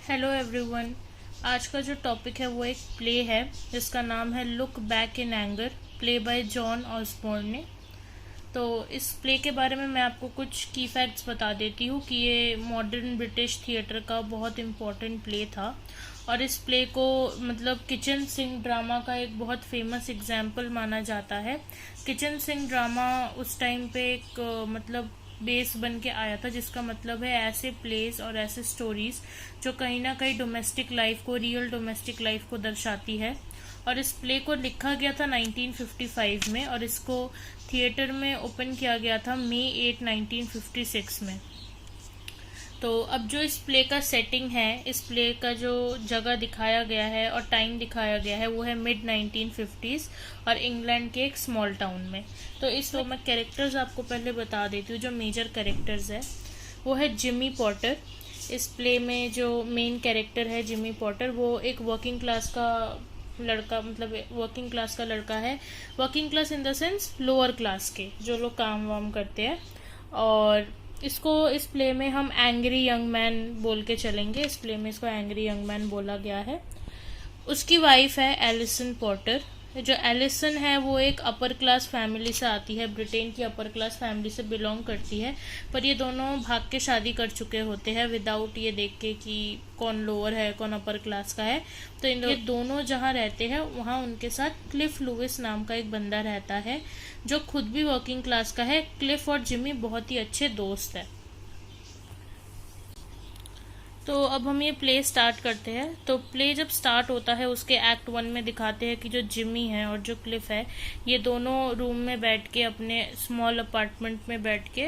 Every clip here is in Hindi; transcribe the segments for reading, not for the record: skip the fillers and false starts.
Hello everyone. आज का जो टॉपिक है वो एक प्ले है जिसका नाम है Look Back in Anger, play by John Osborne ने। तो इस प्ले के बारे में मैं आपको कुछ की फैक्ट्स बता देती हूँ कि ये मॉडर्न ब्रिटिश थिएटर का बहुत इम्पोर्टेंट प्ले था और इस प्ले को मतलब किचन सिंक ड्रामा का एक बहुत फेमस एग्जाम्पल माना जाता है। किचन सिंक ड्रामा उस टाइम पे एक मतलब बेस बन के आया था, जिसका मतलब है ऐसे प्लेस और ऐसे स्टोरीज जो कहीं ना कहीं डोमेस्टिक लाइफ को, रियल डोमेस्टिक लाइफ को दर्शाती है। और इस प्ले को लिखा गया था 1955 में और इसको थिएटर में ओपन किया गया था मई 8 1956 में। तो अब जो इस प्ले का सेटिंग है, इस प्ले का जो जगह दिखाया गया है और टाइम दिखाया गया है वो है मिड 1950s और इंग्लैंड के एक स्मॉल टाउन में। तो मैं कैरेक्टर्स आपको पहले बता देती हूँ। जो मेजर कैरेक्टर्स है वो है जिमी पॉटर। इस प्ले में जो मेन कैरेक्टर है जिमी पॉटर, वो एक वर्किंग क्लास का लड़का, मतलब वर्किंग क्लास का लड़का है। Working class in the sense lower class के, जो लोग काम वाम करते हैं। और इसको इस प्ले में हम एंग्री यंग मैन बोल के चलेंगे। इस प्ले में इसको एंग्री यंग मैन बोला गया है। उसकी वाइफ है एलिसन पॉटर। जो एलिसन है वो एक अपर क्लास फैमिली से आती है, ब्रिटेन की अपर क्लास फैमिली से बिलोंग करती है। पर ये दोनों भाग के शादी कर चुके होते हैं विदाउट ये देख के कि कौन लोअर है कौन अपर क्लास का है। तो ये दोनों जहाँ रहते हैं वहाँ उनके साथ क्लिफ लुइस नाम का एक बंदा रहता है जो खुद भी वर्किंग क्लास का है। क्लिफ और जिमी बहुत ही अच्छे दोस्त है। तो अब हम ये प्ले स्टार्ट करते हैं। तो प्ले जब स्टार्ट होता है उसके एक्ट 1 में दिखाते हैं कि जो जिमी है और जो क्लिफ है ये दोनों रूम में बैठ के, अपने स्मॉल अपार्टमेंट में बैठ के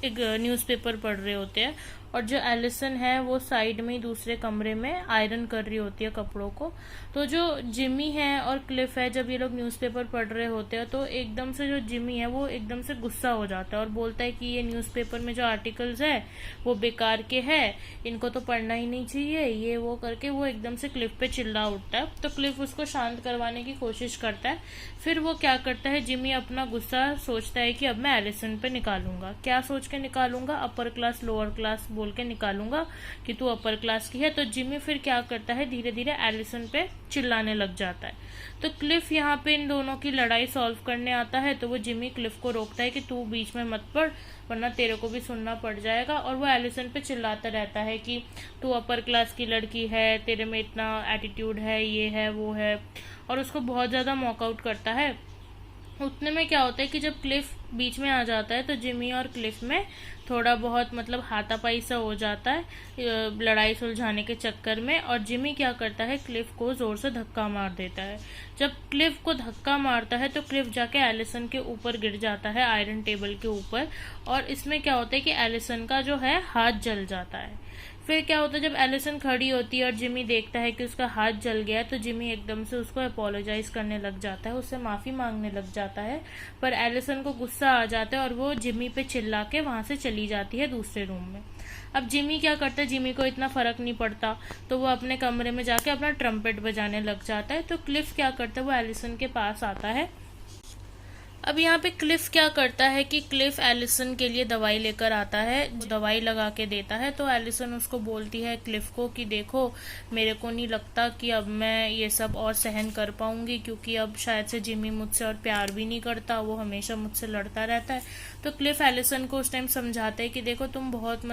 एक न्यूज़पेपर पढ़ रहे होते हैं। और जो एलिसन है वो साइड में ही दूसरे कमरे में आयरन कर रही होती है कपड़ों को। तो जो जिमी है और क्लिफ है, जब ये लोग न्यूज़पेपर पढ़ रहे होते हैं तो एकदम से जो जिमी है वो एकदम से गुस्सा हो जाता है और बोलता है कि ये न्यूज़पेपर में जो आर्टिकल्स है वो बेकार के हैं, इनको तो पढ़ना ही नहीं चाहिए, ये वो करके वो एकदम से क्लिफ पे चिल्ला उठता है। तो क्लिफ उसको शांत करवाने की कोशिश करता है। फिर वो क्या करता है, जिमी अपना गुस्सा सोचता है कि अब मैं एलिसन पे निकालूंगा। क्या सोच के निकालूंगा? अपर क्लास लोअर क्लास बोल के निकालूंगा कि तू अपर क्लास की है। तो जिमी फिर क्या करता है, धीरे धीरे एलिसन पे चिल्लाने लग जाता है। तो क्लिफ यहाँ पे इन दोनों की लड़ाई सॉल्व करने आता है। तो वो जिमी क्लिफ को रोकता है कि तू बीच में मत पड़ वरना तेरे को भी सुनना पड़ जाएगा। और वो एलिसन पे चिल्लाता रहता है कि तू अपर क्लास की लड़की है, तेरे में इतना एटीट्यूड है, ये है वो है, और उसको बहुत ज़्यादा मॉकआउट करता है। उतने में क्या होता है कि जब क्लिफ बीच में आ जाता है तो जिमी और क्लिफ में थोड़ा बहुत मतलब हाथापाई सा हो जाता है लड़ाई सुलझाने के चक्कर में। और जिमी क्या करता है, क्लिफ को जोर से धक्का मार देता है। जब क्लिफ को धक्का मारता है तो क्लिफ जाके एलिसन के ऊपर गिर जाता है, आयरन टेबल के ऊपर। और इसमें क्या होता है कि एलिसन का जो है हाथ जल जाता है। फिर क्या होता है, जब एलिसन खड़ी होती है और जिमी देखता है कि उसका हाथ जल गया तो जिमी एकदम से उसको अपोलोजाइज करने लग जाता है, उससे माफ़ी मांगने लग जाता है। पर एलिसन को गुस्सा आ जाता है और वो जिमी पे चिल्ला के वहाँ से चली जाती है दूसरे रूम में। अब जिमी क्या करता है, जिमी को इतना फर्क नहीं पड़ता तो वो अपने कमरे में जाके अपना ट्रम्पेट बजाने लग जाता है। तो क्लिफ क्या करता है, वो एलिसन के पास आता है। अब यहाँ पे क्लिफ क्या करता है कि क्लिफ एलिसन के लिए दवाई लेकर आता है, दवाई लगा के देता है। तो एलिसन उसको बोलती है क्लिफ को कि देखो, मेरे को नहीं लगता कि अब मैं ये सब और सहन कर पाऊंगी, क्योंकि अब शायद से जिमी मुझसे और प्यार भी नहीं करता, वो हमेशा मुझसे लड़ता रहता है। तो क्लिफ एलिसन को उस टाइम समझाता है कि देखो तुम बहुत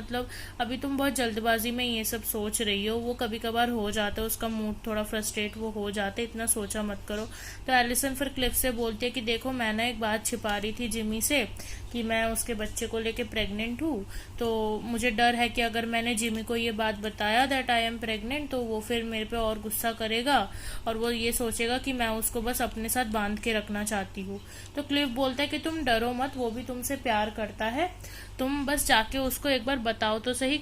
अभी तुम बहुत जल्दबाजी में ये सब सोच रही हो, वो कभी कभार हो जाता है, उसका मूड थोड़ा फ्रस्ट्रेट वो हो जाता है, इतना सोचा मत करो। तो एलिसन फिर क्लिफ से बोलती है कि देखो, मैं ना एक बात छिपा रही थी जिमी से कि मैं उसके बच्चे को लेके प्रेग्नेंट हूँ। तो मुझे डर है कि अगर मैंने जिमी को ये बात बताया दैट आई एम प्रेग्नेंट, तो वो फिर मेरे पे और गुस्सा करेगा और वो ये सोचेगा कि मैं उसको बस अपने साथ बांध के रखना चाहती हूँ। तो क्लिफ बोलता है कि तुम डरो मत, वो भी तुमसे प्यार करता है, तुम बस जाके उसको एक बार बताओ तो सही।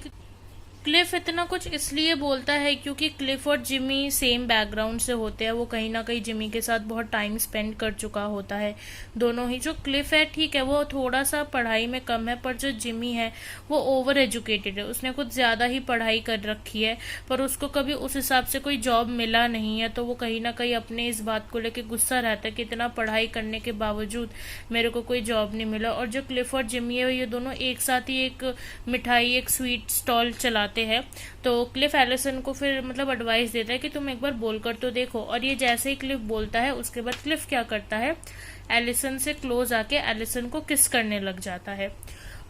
क्लिफ इतना कुछ इसलिए बोलता है क्योंकि क्लिफ और जिमी सेम बैकग्राउंड से होते हैं। वो कहीं ना कहीं जिमी के साथ बहुत टाइम स्पेंड कर चुका होता है दोनों ही। जो क्लिफ है ठीक है, वो थोड़ा सा पढ़ाई में कम है, पर जो जिमी है वो ओवर एजुकेटेड है, उसने कुछ ज़्यादा ही पढ़ाई कर रखी है, पर उसको कभी उस हिसाब से कोई जॉब मिला नहीं है। तो वो कहीं ना कहीं अपने इस बात को लेकर गुस्सा रहता है कि इतना पढ़ाई करने के बावजूद मेरे को कोई जॉब नहीं मिला। और जो क्लिफ और जिमी है ये दोनों एक साथ ही एक मिठाई, एक स्वीट स्टॉल चलाते आते हैं तो क्लिफ एलिसन को फिर मतलब एडवाइस देता है कि तुम एक बार बोल कर तो देखो, और ये जैसे ही क्लिफ बोलता है उसके बाद क्लिफ क्या करता है, एलिसन से क्लोज आके एलिसन को किस करने लग जाता है।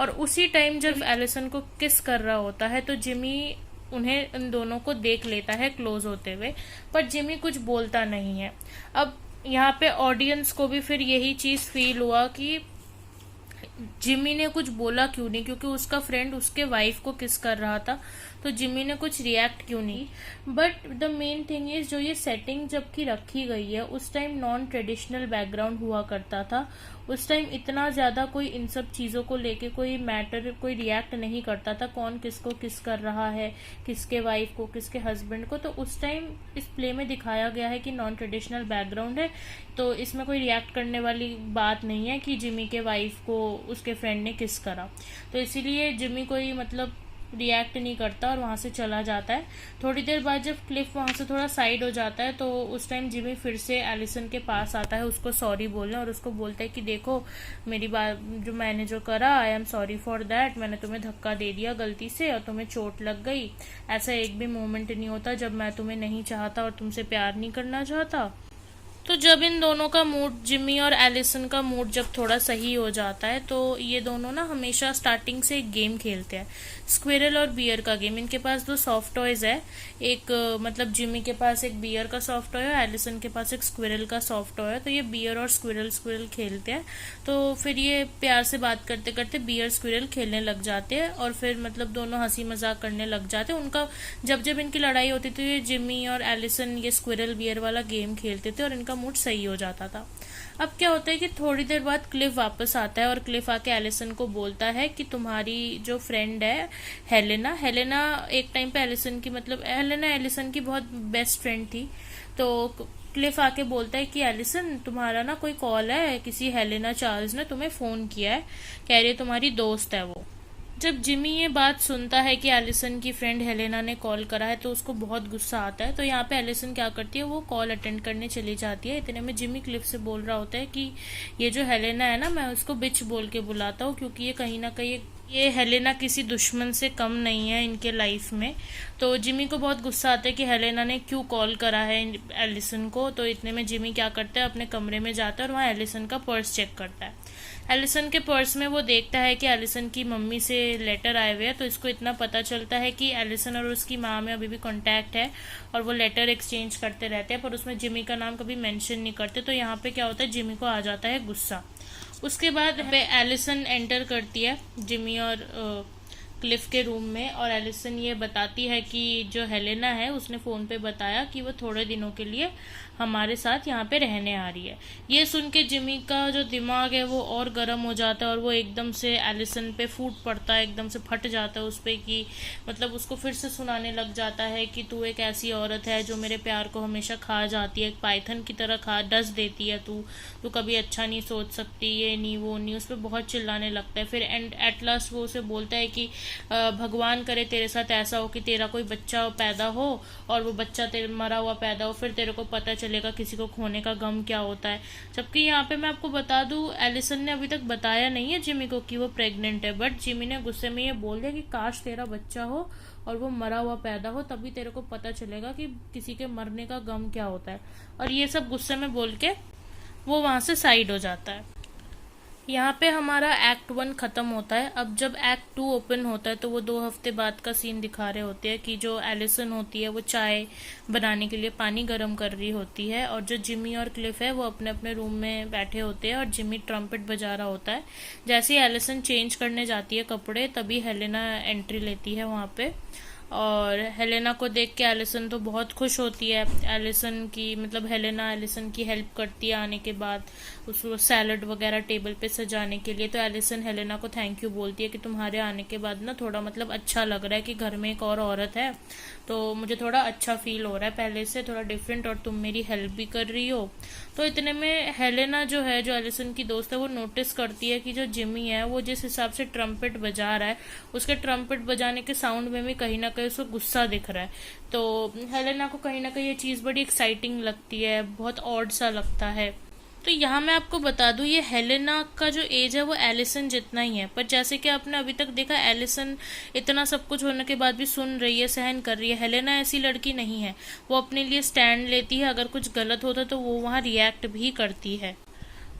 और उसी टाइम जब एलिसन को किस कर रहा होता है तो जिमी उन्हें इन दोनों को देख लेता है क्लोज होते हुए, पर जिमी कुछ बोलता नहीं है। अब यहाँ पे ऑडियंस को भी फिर यही चीज फील हुआ कि जिमी ने कुछ बोला क्यों नहीं, क्योंकि उसका फ्रेंड उसके वाइफ को किस कर रहा था, तो जिमी ने कुछ रिएक्ट क्यों नहीं। But the main thing is जो ये सेटिंग जबकि रखी गई है उस टाइम नॉन ट्रेडिशनल बैकग्राउंड हुआ करता था, उस टाइम इतना ज्यादा कोई इन सब चीजों को लेके कोई मैटर कोई रिएक्ट नहीं करता था, कौन किसको किस कर रहा है, किसके वाइफ को किसके हस्बैंड को। तो उस टाइम इस प्ले में दिखाया गया है कि नॉन ट्रेडिशनल बैकग्राउंड है, तो इसमें कोई रिएक्ट करने वाली बात नहीं है कि जिमी के वाइफ को उसके फ्रेंड ने किस करा। तो इसीलिए जिमी कोई मतलब रिएक्ट नहीं करता और वहां से चला जाता है। थोड़ी देर बाद जब क्लिफ वहां से थोड़ा साइड हो जाता है तो उस टाइम जिमी फिर से एलिसन के पास आता है उसको सॉरी बोलने, और उसको बोलता है कि देखो मेरी बात जो मैंने जो करा, I am sorry for that, मैंने तुम्हें धक्का दे दिया गलती से और तुम्हें चोट लग गई। ऐसा एक भी मोमेंट नहीं होता जब मैं तुम्हें नहीं चाहता और तुमसे प्यार नहीं करना चाहता। तो जब इन दोनों का मूड, जिमी और एलिसन का मूड जब थोड़ा सही हो जाता है तो ये दोनों ना हमेशा स्टार्टिंग से एक गेम खेलते हैं, स्क्विरल और बियर का गेम। इनके पास दो सॉफ्ट टॉयज है, एक मतलब जिमी के पास एक बियर का सॉफ्ट टॉय है, एलिसन के पास एक स्क्विरल का सॉफ्ट टॉय है। तो ये बियर और स्क्विरल स्क्विरल खेलते हैं, तो फिर ये प्यार से बात करते करते बियर स्क्विरल खेलने लग जाते हैं और फिर मतलब दोनों हंसी मजाक करने लग जाते हैं। उनका जब जब इनकी लड़ाई होती थी ये जिमी और एलिसन ये स्क्विरल बियर वाला गेम खेलते थे और इनका मूड सही हो जाता था। अब क्या होता है कि थोड़ी देर बाद क्लिफ वापस आता है और क्लिफ आके एलिसन को बोलता है कि तुम्हारी जो फ्रेंड है हेलेना, हेलेना एक टाइम पे एलिसन की मतलब हेलेना एलिसन की बहुत बेस्ट फ्रेंड थी। तो क्लिफ आके बोलता है कि एलिसन तुम्हारा ना कोई कॉल है, किसी हेलेना चार्ल्स ने तुम्हें फोन किया है, कह रही है तुम्हारी दोस्त है वो। जब जिमी ये बात सुनता है कि एलिसन की फ्रेंड हेलेना ने कॉल करा है तो उसको बहुत गुस्सा आता है। तो यहाँ पे एलिसन क्या करती है, वो कॉल अटेंड करने चली जाती है। इतने में जिमी क्लिफ से बोल रहा होता है कि ये जो हेलेना है ना, मैं उसको बिच बोल के बुलाता हूँ क्योंकि ये कहीं ना कहीं ये हेलेना किसी दुश्मन से कम नहीं है इनके लाइफ में। तो जिमी को बहुत गुस्सा आता है कि हेलेना ने क्यों कॉल करा है एलिसन को। तो इतने में जिमी क्या करता है, अपने कमरे में जाता है और वहाँ एलिसन का पर्स चेक करता है। एलिसन के पर्स में वो देखता है कि एलिसन की मम्मी से लेटर आए हुए हैं। तो इसको इतना पता चलता है कि एलिसन और उसकी माँ में अभी भी कांटेक्ट है और वो लेटर एक्सचेंज करते रहते हैं, पर उसमें जिमी का नाम कभी मेंशन नहीं करते। तो यहाँ पे क्या होता है, जिमी को आ जाता है गुस्सा। उसके बाद एलिसन एंटर करती है जिमी और क्लिफ के रूम में, और एलिसन ये बताती है कि जो हेलेना है उसने फोन पे बताया कि वो थोड़े दिनों के लिए हमारे साथ यहाँ पे रहने आ रही है। ये सुन के जिमी का जो दिमाग है वो और गर्म हो जाता है और वो एकदम से एलिसन पे फूट पड़ता है, एकदम से फट जाता है उस पे कि मतलब उसको फिर से सुनाने लग जाता है कि तू एक ऐसी औरत है जो मेरे प्यार को हमेशा खा जाती है, एक पाइथन की तरह खा डस देती है, तू कभी अच्छा नहीं सोच सकती, ये नहीं वो नहीं। उस पर बहुत चिल्लाने लगता है। फिर एट लास्ट वो उसे बोलता है कि भगवान करे तेरे साथ ऐसा हो कि तेरा कोई बच्चा पैदा हो और वो बच्चा तेरे मरा हुआ पैदा हो, फिर तेरे को पता चलेगा किसी को खोने का गम क्या होता है। जबकि यहाँ पे मैं आपको बता दूं, एलिसन ने अभी तक बताया नहीं है जिमी को कि वो प्रेग्नेंट है, बट जिमी ने गुस्से में ये बोल दिया कि काश तेरा बच्चा हो और वो मरा हुआ पैदा हो, तभी तेरे को पता चलेगा कि किसी के मरने का गम क्या होता है। और ये सब गुस्से में बोल के वो वहां से साइड हो जाता है। यहाँ पे हमारा एक्ट 1 खत्म होता है। अब जब एक्ट 2 ओपन होता है तो वो 2 हफ्ते बाद का सीन दिखा रहे होते हैं कि जो एलिसन होती है वो चाय बनाने के लिए पानी गर्म कर रही होती है और जो जिमी और क्लिफ है वो अपने अपने रूम में बैठे होते हैं और जिमी ट्रम्पेट बजा रहा होता है। जैसे ही एलिसन चेंज करने जाती है कपड़े तभी हेलेना एंट्री लेती है वहाँ पे, और हेलेना को देख के एलिसन तो बहुत खुश होती है। एलिसन की मतलब हेलेना एलिसन की हेल्प करती है आने के बाद, उसको सैलड वगैरह टेबल पे सजाने के लिए। तो एलिसन हेलेना को थैंक यू बोलती है कि तुम्हारे आने के बाद ना थोड़ा मतलब अच्छा लग रहा है कि घर में एक और औरत है, तो मुझे थोड़ा अच्छा फील हो रहा है, पहले से थोड़ा डिफरेंट, और तुम मेरी हेल्प भी कर रही हो। तो इतने में हेलेना जो है, जो एलिसन की दोस्त है, वो नोटिस करती है कि जो जिमी है वो जिस हिसाब से ट्रम्पेट बजा रहा है, उसके ट्रम्पेट बजाने के साउंड में भी कहीं ना कहीं उसको गुस्सा दिख रहा है। तो हेलेना को कहीं ना कहीं ये चीज बड़ी एक्साइटिंग लगती है, बहुत ऑड सा लगता है। तो यहाँ मैं आपको बता दूं, ये हेलेना का जो एज है वो एलिसन जितना ही है, पर जैसे कि आपने अभी तक देखा एलिसन इतना सब कुछ होने के बाद भी सुन रही है, सहन कर रही है। हेलेना ऐसी लड़की नहीं है, वो अपने लिए स्टैंड लेती है, अगर कुछ गलत होता तो वो वहाँ रिएक्ट भी करती है।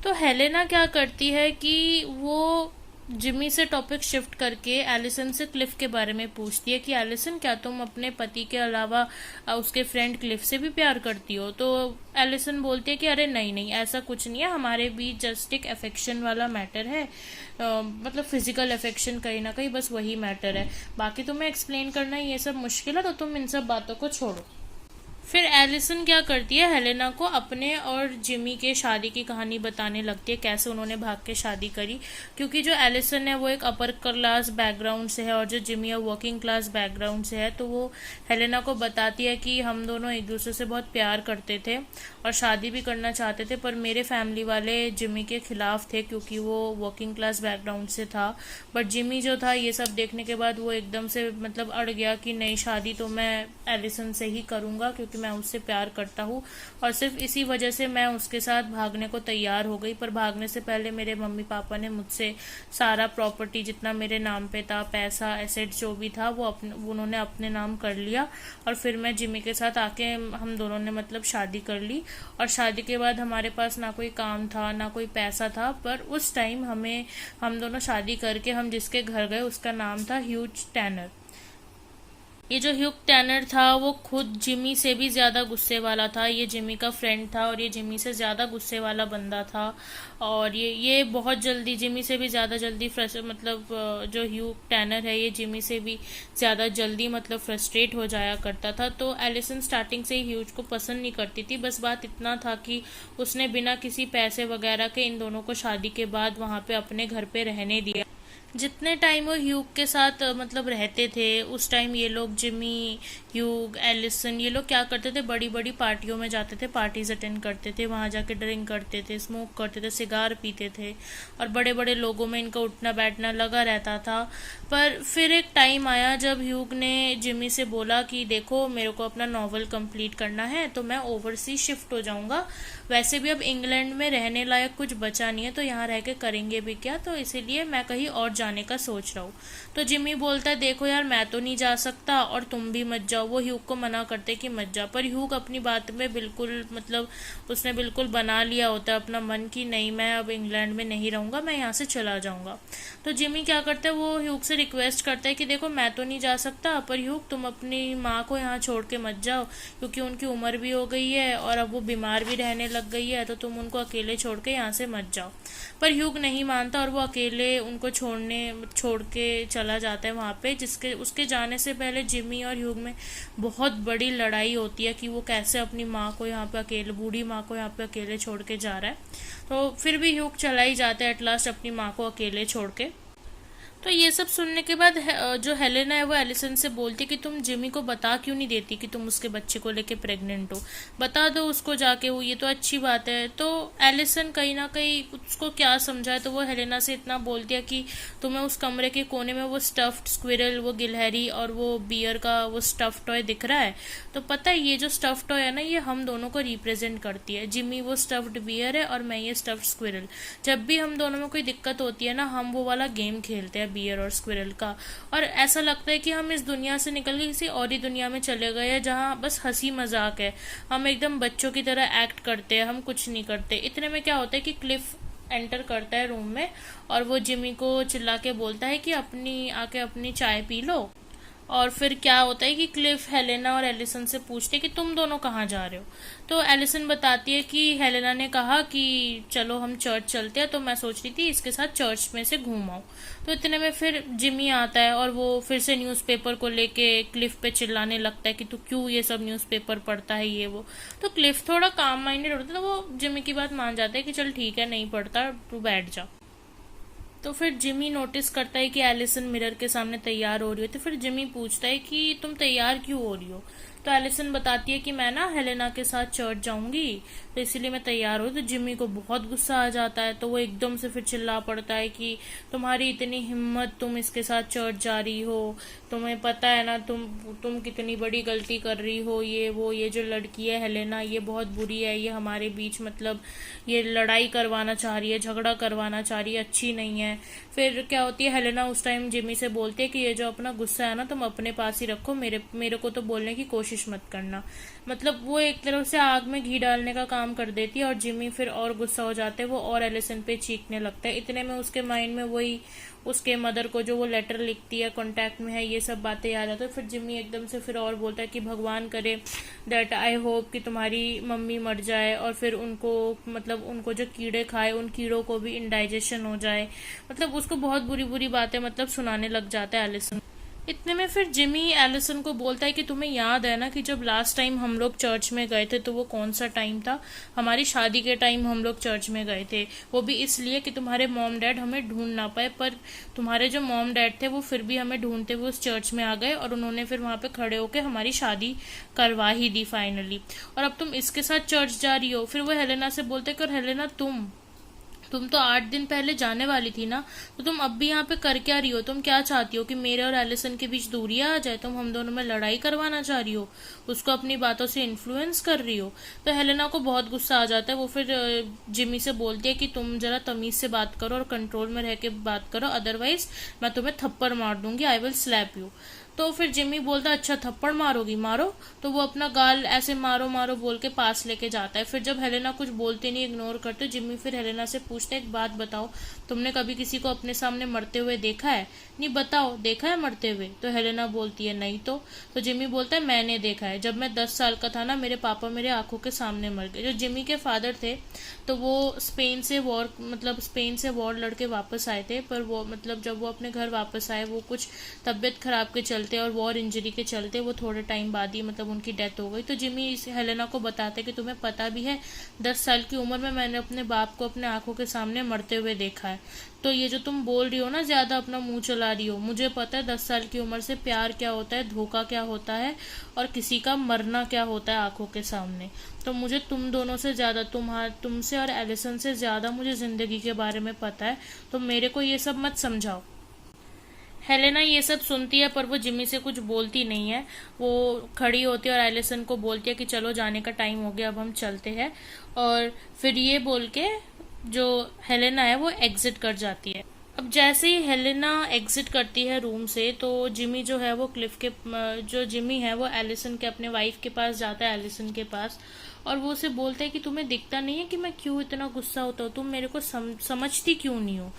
तो हेलेना क्या करती है कि वो जिमी से टॉपिक शिफ्ट करके एलिसन से क्लिफ के बारे में पूछती है कि एलिसन, क्या तुम अपने पति के अलावा उसके फ्रेंड क्लिफ से भी प्यार करती हो? तो एलिसन बोलती है कि अरे नहीं नहीं, ऐसा कुछ नहीं है, हमारे बीच जस्ट एक अफेक्शन वाला मैटर है, मतलब फिजिकल अफेक्शन कहीं ना कहीं, बस वही मैटर है, बाकी तुम्हें एक्सप्लेन करना ये सब मुश्किल है, तो तुम इन सब बातों को छोड़ो। फिर एलिसन क्या करती है, हेलेना को अपने और जिमी के शादी की कहानी बताने लगती है, कैसे उन्होंने भाग के शादी करी, क्योंकि जो एलिसन है वो एक अपर क्लास बैकग्राउंड से है और जो जिमी है वर्किंग क्लास बैकग्राउंड से है। तो वो हेलेना को बताती है कि हम दोनों एक दूसरे से बहुत प्यार करते थे और शादी भी करना चाहते थे, पर मेरे फैमिली वाले जिमी के खिलाफ थे क्योंकि वो वर्किंग क्लास बैकग्राउंड से था। बट जिमी जो था ये सब देखने के बाद वो एकदम से मतलब अड़ गया कि नहीं, शादी तो मैं एलिसन से ही करूँगा क्योंकि मैं उससे प्यार करता हूँ, और सिर्फ इसी वजह से मैं उसके साथ भागने को तैयार हो गई। पर भागने से पहले मेरे मम्मी पापा ने मुझसे सारा प्रॉपर्टी जितना मेरे नाम पे था, पैसा एसेट जो भी था, वो उन्होंने अपने नाम कर लिया, और फिर मैं जिमी के साथ आके हम दोनों ने मतलब शादी कर ली। और शादी के बाद हमारे पास ना कोई काम था ना कोई पैसा था, पर उस टाइम हम दोनों शादी करके हम जिसके घर गए उसका नाम था ह्यूज टैनर। ये जो ह्यूग टैनर था वो खुद जिमी से भी ज्यादा गुस्से वाला था, ये जिमी का फ्रेंड था और ये जिमी से ज्यादा गुस्से वाला बंदा था, और ये बहुत जल्दी जिमी से भी ज्यादा जल्दी मतलब जो ह्यूग टैनर है ये जिमी से भी ज्यादा जल्दी मतलब फ्रस्ट्रेट हो जाया करता था। तो एलिसन स्टार्टिंग से ही ह्यूज को पसंद नहीं करती थी, बस बात इतना था कि उसने बिना किसी पैसे वगैरह के इन दोनों को शादी के बाद वहां पे अपने घर पे रहने दिया। जितने टाइम वो ह्यूग के साथ मतलब रहते थे उस टाइम ये लोग जिमी, ह्यूग, एलिसन, ये लोग क्या करते थे, बड़ी बड़ी पार्टियों में जाते थे, पार्टीज अटेंड करते थे, वहां जाके ड्रिंक करते थे, स्मोक करते थे, सिगार पीते थे, और बड़े बड़े लोगों में इनका उठना बैठना लगा रहता था। पर फिर एक टाइम आया जब ह्यूग ने जिमी से बोला कि देखो मेरे को अपना नॉवल कंप्लीट करना है तो मैं ओवरसीज शिफ्ट हो जाऊंगा, वैसे भी अब इंग्लैंड में रहने लायक कुछ बचा नहीं है तो यहाँ रह के करेंगे भी क्या, तो इसीलिए मैं कहीं और जाने का सोच रहा हूँ। तो जिमी बोलता है देखो यार मैं तो नहीं जा सकता और तुम भी मत जाओ, वो ह्यूग को मना करते कि मत जा, पर ह्यूग अपनी बात में बिल्कुल मतलब उसने बिल्कुल बना लिया होता है अपना मन कि नहीं मैं अब इंग्लैंड में नहीं रहूंगा, मैं यहाँ से चला जाऊंगा। तो जिमी क्या करता है, वो ह्यूग से रिक्वेस्ट करता है कि देखो मैं तो नहीं जा सकता, पर ह्यूग तुम अपनी माँ को यहाँ छोड़ के मत जाओ क्योंकि उनकी उम्र भी हो गई है और अब वो बीमार भी रहने लग गई है, तो तुम उनको अकेले छोड़ के यहाँ से मत जाओ। पर ह्यूग नहीं मानता और वो अकेले उनको छोड़ के चला जाता है वहाँ पे, जिसके उसके जाने से पहले जिमी और ह्यूग में बहुत बड़ी लड़ाई होती है कि वो कैसे अपनी माँ को यहाँ पे अकेले, बूढ़ी माँ को यहाँ पे अकेले छोड़ के जा रहा है। तो फिर भी ह्यूग चला ही जाता है एट लास्ट अपनी माँ को अकेले छोड़ के। तो ये सब सुनने के बाद जो हेलेना है वो एलिसन से बोलती कि तुम जिमी को बता क्यों नहीं देती कि तुम उसके बच्चे को लेके प्रेग्नेंट हो, बता दो उसको जाके, वो ये तो अच्छी बात है। तो एलिसन कहीं ना कहीं उसको क्या समझाए, तो वो हेलेना से इतना बोल दिया कि तुम्हें उस कमरे के कोने में वो स्टफ्ड स्क्विरल, वो गिलहरी और वो बियर का वो स्टफ टॉय दिख रहा है, तो पता है ये जो स्टफ टॉय है ना ये हम दोनों को रिप्रेजेंट करती है, जिमी वो स्टफ्ड बियर है और मैं ये स्टफ्ड स्क्विरल। जब भी हम दोनों में कोई दिक्कत होती है ना हम वो वाला गेम खेलते हैं बियर और स्क्विरल का, और ऐसा लगता है कि हम इस दुनिया से निकल के किसी और ही दुनिया में चले गए हैं जहाँ बस हंसी मजाक है, हम एकदम बच्चों की तरह एक्ट करते हैं, हम कुछ नहीं करते। इतने में क्या होता है कि क्लिफ एंटर करता है रूम में और वो जिमी को चिल्ला के बोलता है कि आके अपनी चाय पी लो। और फिर क्या होता है कि क्लिफ हेलेना और एलिसन से पूछते कि तुम दोनों कहाँ जा रहे हो। तो एलिसन बताती है कि हेलेना ने कहा कि चलो हम चर्च चलते हैं, तो मैं सोच रही थी इसके साथ चर्च में से घूम आऊं। तो इतने में फिर जिमी आता है और वो फिर से न्यूज़पेपर को लेके क्लिफ पे चिल्लाने लगता है कि तू क्यों ये सब न्यूज़पेपर पढ़ता है ये वो। तो क्लिफ थोड़ा काम माइंडेड होता है तो वो जिमी की बात मान जाता है कि चल ठीक है नहीं पढ़ता, तू बैठ जा। तो फिर जिमी नोटिस करता है कि एलिसन मिरर के सामने तैयार हो रही है, तो फिर जिमी पूछता है कि तुम तैयार क्यों हो रही हो। तो एलिसन बताती है कि मैं ना हेलेना के साथ चर्च जाऊंगी, तो इसीलिए मैं तैयार हूँ। तो जिमी को बहुत गुस्सा आ जाता है, तो वो एकदम से फिर चिल्ला पड़ता है कि तुम्हारी इतनी हिम्मत, तुम इसके साथ चर्च जा रही हो, तुम्हें पता है ना तुम कितनी बड़ी गलती कर रही हो, ये जो लड़की है हेलेना ये बहुत बुरी है, ये हमारे बीच मतलब ये लड़ाई करवाना चाह रही है, झगड़ा करवाना चाह रही है, अच्छी नहीं है। फिर क्या होती है, हेलेना उस टाइम जिमी से बोलती है कि ये जो अपना गुस्सा है ना तुम अपने पास ही रखो, मेरे को तो बोलने की कोशिश मत करना। मतलब वो एक तरफ से आग में घी डालने का काम कर देती है, और जिमी फिर और गुस्सा हो जाते हैं, वो और एलिसन पे चीखने लगता है। इतने में उसके माइंड में वही उसके मदर को जो वो लेटर लिखती है, कांटेक्ट में है, ये सब बातें याद आती है। फिर जिमी एकदम से फिर और बोलता है कि भगवान करे दैट आई होप कि तुम्हारी मम्मी मर जाए, और फिर उनको मतलब उनको जो कीड़े खाए उन कीड़ों को भी इंडाइजेशन हो जाए। मतलब उसको बहुत बुरी बुरी बातें मतलब सुनाने लग जाता है एलिसन। इतने में फिर जिमी एलिसन को बोलता है कि तुम्हें याद है ना कि जब लास्ट टाइम हम लोग चर्च में गए थे तो वो कौन सा टाइम था, हमारी शादी के टाइम हम लोग चर्च में गए थे, वो भी इसलिए कि तुम्हारे मॉम डैड हमें ढूंढ ना पाए, पर तुम्हारे जो मॉम डैड थे वो फिर भी हमें ढूंढते हुए उस चर्च में आ गए, और उन्होंने फिर वहां पे खड़े होकर हमारी शादी करवा ही दी फाइनली, और अब तुम इसके साथ चर्च जा रही हो। फिर वो हेलेना से बोलते कि और हेलेना तुम तो 8 दिन पहले जाने वाली थी ना, तो तुम अब भी यहाँ पे कर क्या रही हो, तुम क्या चाहती हो कि मेरे और एलिसन के बीच दूरियां आ जाए, तुम हम दोनों में लड़ाई करवाना चाह रही हो, उसको अपनी बातों से इन्फ्लुएंस कर रही हो। तो हेलेना को बहुत गुस्सा आ जाता है, वो फिर जिमी से बोलती है कि तुम जरा तमीज से बात करो और कंट्रोल में रह के बात करो, अदरवाइज मैं तुम्हें थप्पड़ मार दूंगी, आई विल स्लैप यू। तो फिर जिमी बोलता अच्छा थप्पड़ मारोगी, मारो। तो वो अपना गाल ऐसे मारो मारो बोल के पास लेके जाता है। फिर जब हेलेना कुछ बोलते नहीं, इग्नोर करते, जिमी फिर हेलेना से पूछता है एक बात बताओ, तुमने कभी किसी को अपने सामने मरते हुए देखा है? नहीं, बताओ देखा है मरते हुए? तो हेलेना बोलती है नहीं। तो जिमी बोलता है मैंने देखा है, जब मैं 10 साल का था ना मेरे पापा मेरे आंखों के सामने मर गए। जो जिमी के फादर थे तो वो स्पेन से वॉर लड़के वापस आए थे, पर वो मतलब जब वो अपने घर वापस आए वो कुछ तबियत खराब के चलते और वॉर इंजरी के चलते वो थोड़े टाइम बाद ही मतलब उनकी डेथ हो गई। तो जिमी इस हेलेना को बताते कि तुम्हें पता भी है 10 साल की उम्र में मैंने अपने बाप को अपने आंखों के सामने मरते हुए देखा है, तो ये जो तुम बोल रही हो ना ज्यादा अपना मुंह चला रही हो, मुझे पता है 10 साल की उम्र से प्यार क्या होता है, धोखा क्या होता है, और किसी का मरना क्या होता है आंखों के सामने। तो मुझे तुम दोनों से ज्यादा तुमसे और एलिसन से ज्यादा मुझे जिंदगी के बारे में पता है, तो मेरे को ये सब मत समझाओ। हेलेना ये सब सुनती है पर वो जिमी से कुछ बोलती नहीं है, वो खड़ी होती है और एलिसन को बोलती है कि चलो जाने का टाइम हो गया, अब हम चलते हैं। और फिर ये बोल के जो हेलेना है वो एग्जिट कर जाती है। अब जैसे ही हेलेना एग्जिट करती है रूम से, तो जिमी जो है वो जो जिमी है वो एलिसन के अपने वाइफ के पास जाता है, एलिसन के पास, और वो उसे बोलता है कि तुम्हें दिखता नहीं है कि मैं क्यों इतना गुस्सा होता हूँ, तुम मेरे को समझती क्यों नहीं हो।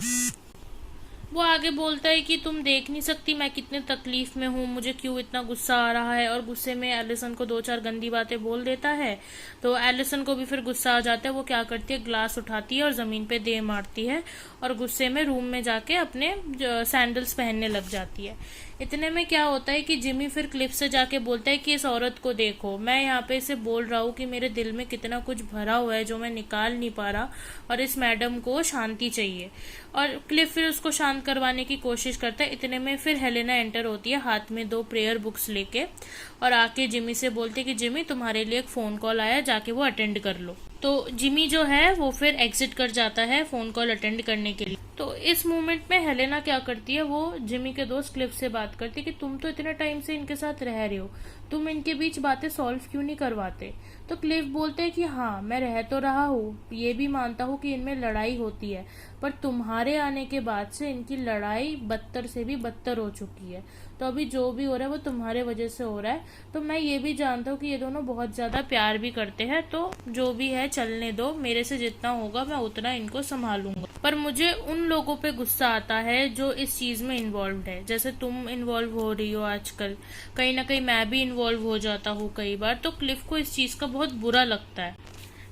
वो आगे बोलता है कि तुम देख नहीं सकती मैं कितने तकलीफ में हूँ, मुझे क्यों इतना गुस्सा आ रहा है, और गुस्से में एलिसन को 2-4 गंदी बातें बोल देता है। तो एलिसन को भी फिर गुस्सा आ जाता है, वो क्या करती है ग्लास उठाती है और जमीन पे दे मारती है, और गुस्से में रूम में जाके अपने सैंडल्स पहनने लग जाती है। इतने में क्या होता है कि जिमी फिर क्लिफ से जाके बोलता है कि इस औरत को देखो, मैं यहाँ पे इसे बोल रहा हूँ कि मेरे दिल में कितना कुछ भरा हुआ है जो मैं निकाल नहीं पा रहा, और इस मैडम को शांति चाहिए। और क्लिफ फिर उसको शांत करवाने की कोशिश करता है। इतने में फिर हेलेना एंटर होती है हाथ में 2 प्रेयर बुक्स लेके, और आके जिमी से बोलते कि जिमी तुम्हारे लिए एक फोन कॉल आया, जाके वो अटेंड कर लो। तो जिमी जो है वो फिर एग्जिट कर जाता है फोन कॉल अटेंड करने के लिए। तो इस मोमेंट में हेलेना क्या करती है, वो जिमी के दोस्त क्लिफ से बात करती है कि तुम तो इतने टाइम से इनके साथ रह रहे हो, तुम इनके बीच बातें सॉल्व क्यों नहीं करवाते। तो क्लिफ बोलते हैं कि हाँ मैं रह तो रहा हूँ, ये भी मानता हूँ कि इनमें लड़ाई होती है, पर तुम्हारे आने के बाद से इनकी लड़ाई बदतर से भी बदतर हो चुकी है, तो अभी जो भी हो रहा है वो तुम्हारे वजह से हो रहा है। तो मैं ये भी जानता हूँ कि ये दोनों बहुत ज्यादा प्यार भी करते हैं, तो जो भी है चलने दो, मेरे से जितना होगा मैं उतना इनको संभालूंगा। पर मुझे उन लोगों पे गुस्सा आता है जो इस चीज में इन्वॉल्व है, जैसे तुम इन्वॉल्व हो रही हो आजकल, कहीं ना कहीं मैं भी इन्वॉल्व हो जाता हूँ कई बार। तो क्लिफ को इस चीज का बहुत बुरा लगता है।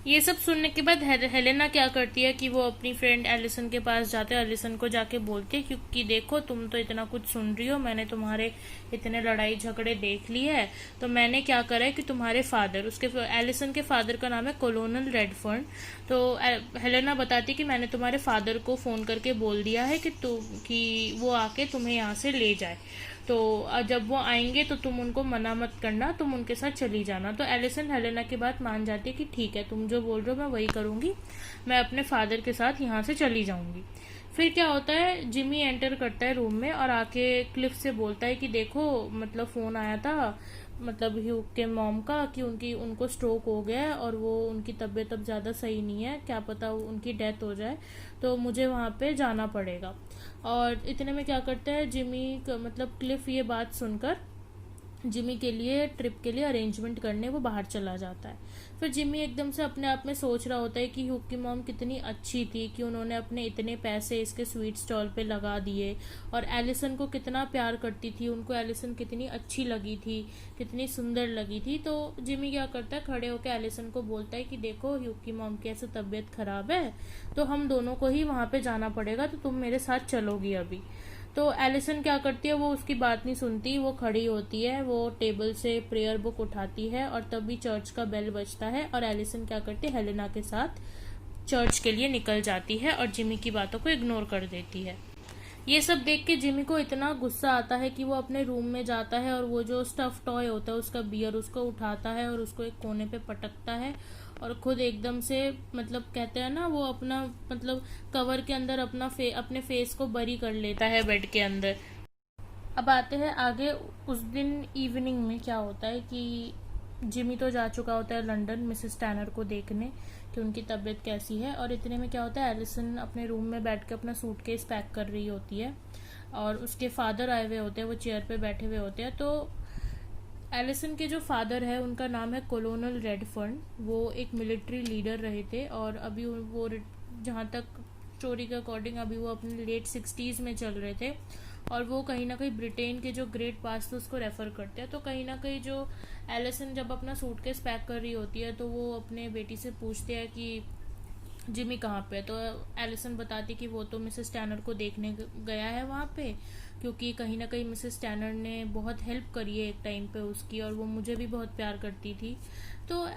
ये सब सुनने के बाद हेलेना क्या करती है कि वो अपनी फ्रेंड एलिसन के पास जाते हैं, एलिसन को जाके बोलती है क्योंकि देखो तुम तो इतना कुछ सुन रही हो, मैंने तुम्हारे इतने लड़ाई झगड़े देख लिए है, तो मैंने क्या करा है कि तुम्हारे फादर, उसके एलिसन के फादर का नाम है कोलोनल रेडफर्न, तो हेलेना बताती है कि मैंने तुम्हारे फादर को फोन करके बोल दिया है कि वो आके तुम्हें यहाँ से ले जाए। तो जब वो आएंगे तो तुम उनको मना मत करना, तुम उनके साथ चली जाना। तो एलिसन हेलेना की बात मान जाती है कि ठीक है, तुम जो बोल रहे हो मैं वही करूंगी, मैं अपने फादर के साथ यहाँ से चली जाऊंगी। फिर क्या होता है, जिमी एंटर करता है रूम में और आके क्लिफ से बोलता है कि देखो मतलब फ़ोन आया था मतलब ह्यूग के मॉम का कि उनको स्ट्रोक हो गया है और वो उनकी तबीयत अब ज़्यादा सही नहीं है, क्या पता उनकी डेथ हो जाए, तो मुझे वहाँ पे जाना पड़ेगा। और इतने में क्या करता है जिमी मतलब क्लिफ ये बात सुनकर जिमी के लिए ट्रिप के लिए अरेंजमेंट करने वो बाहर चला जाता है। फिर जिमी एकदम से अपने आप में सोच रहा होता है कि ह्यूग की मॉम कितनी अच्छी थी कि उन्होंने अपने इतने पैसे इसके स्वीट स्टॉल पे लगा दिए, और एलिसन को कितना प्यार करती थी, उनको एलिसन कितनी अच्छी लगी थी, कितनी सुंदर लगी थी। तो जिमी क्या करता है, खड़े होकर एलिसन को बोलता है कि देखो ह्यूग की मॉम की ऐसे तबीयत खराब है तो हम दोनों को ही वहाँ पे जाना पड़ेगा, तो तुम मेरे साथ चलोगी अभी। तो एलिसन क्या करती है, वो उसकी बात नहीं सुनती, वो खड़ी होती है, वो टेबल से प्रेयर बुक उठाती है और तभी चर्च का बेल बजता है और एलिसन क्या करती है, हेलेना के साथ चर्च के लिए निकल जाती है और जिमी की बातों को इग्नोर कर देती है। ये सब देख के जिमी को इतना गुस्सा आता है कि वो अपने रूम में जाता है और वो जो स्टफ टॉय होता है उसका बियर उसको उठाता है और उसको एक कोने पे पटकता है और खुद एकदम से मतलब कहते हैं ना वो अपना मतलब कवर के अंदर अपने फेस को बरी कर लेता है बेड के अंदर। अब आते हैं आगे। उस दिन इवनिंग में क्या होता है कि जिमी तो जा चुका होता है लंदन मिसेस टैनर को देखने कि उनकी तबीयत कैसी है, और इतने में क्या होता है, एलिसन अपने रूम में बैठ के अपना सूटकेस पैक कर रही होती है और उसके फादर आए हुए होते हैं, वो चेयर पे बैठे हुए होते हैं। तो एलिसन के जो फादर है उनका नाम है कोलोनल रेडफर्न, वो एक मिलिट्री लीडर रहे थे और अभी वो जहाँ तक स्टोरी के अकॉर्डिंग अभी वो अपने लेट 60s में चल रहे थे और वो कहीं ना कहीं ब्रिटेन के जो ग्रेट पास्ट थे उसको रेफर करते हैं। तो कहीं ना कहीं जो एलिसन जब अपना सूटकेस पैक कर रही होती है तो वो अपने बेटी से पूछते हैं कि जिमी कहाँ पे है। तो एलिसन बताती कि वो तो मिसेस टैनर को देखने गया है वहाँ पे, क्योंकि कहीं ना कहीं मिसेस टैनर ने बहुत हेल्प करी है एक टाइम पे उसकी और वो मुझे भी बहुत प्यार करती थी। तो